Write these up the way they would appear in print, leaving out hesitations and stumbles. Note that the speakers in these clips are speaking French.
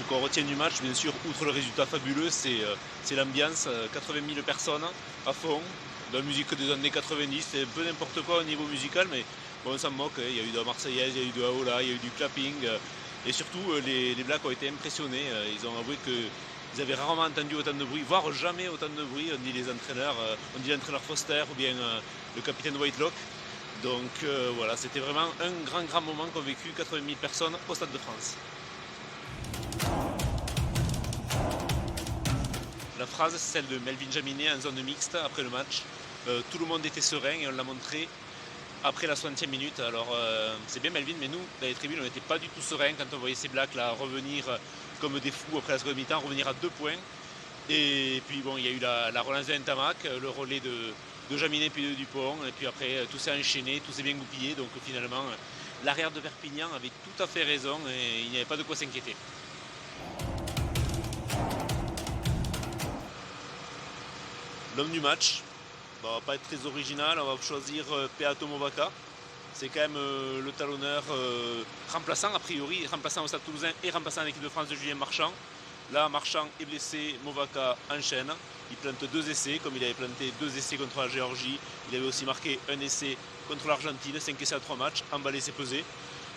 qu'on retient du match, bien sûr, outre le résultat fabuleux, c'est l'ambiance, 80 000 personnes à fond, de la musique des années 90, c'est un peu n'importe quoi au niveau musical, mais bon, on s'en moque, hein. Il y a eu de la Marseillaise, il y a eu de Aola, il y a eu du clapping, et surtout les Blacks ont été impressionnés, ils ont avoué qu'ils avaient rarement entendu autant de bruit, voire jamais autant de bruit, on dit les entraîneurs, on dit l'entraîneur Foster ou bien le capitaine Whitelock. Donc voilà, c'était vraiment un grand moment qu'ont vécu 80 000 personnes au Stade de France. La phrase, c'est celle de Melvin Jaminet en zone mixte après le match. Tout le monde était serein et on l'a montré après la 60e minute. Alors c'est bien Melvin, mais nous, dans les tribunes, on n'était pas du tout serein quand on voyait ces Blacks là revenir comme des fous après la seconde mi-temps, revenir à 2 points. Et puis bon, il y a eu la relance de Ntamak, le relais de Jaminet puis de Dupont, et puis après tout s'est enchaîné, tout s'est bien goupillé. Donc finalement, l'arrière de Perpignan avait tout à fait raison et il n'y avait pas de quoi s'inquiéter. L'homme du match, on va pas être très original, on va choisir Peato Movaca. C'est quand même le talonneur remplaçant, a priori, remplaçant au Stade Toulousain et remplaçant en équipe de France de Julien Marchand. Là, Marchand est blessé, Movaca enchaîne. Il plante 2 essais, comme il avait planté 2 essais contre la Géorgie. Il avait aussi marqué un essai contre l'Argentine, 5 essais à 3 matchs, emballé, c'est pesé.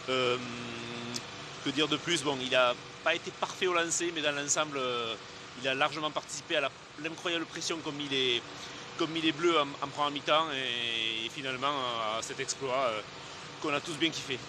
Que dire de plus? Bon, il n'a pas été parfait au lancer, mais dans l'ensemble, il a largement participé à l'incroyable pression comme il est bleu en première mi-temps et finalement à cet exploit qu'on a tous bien kiffé.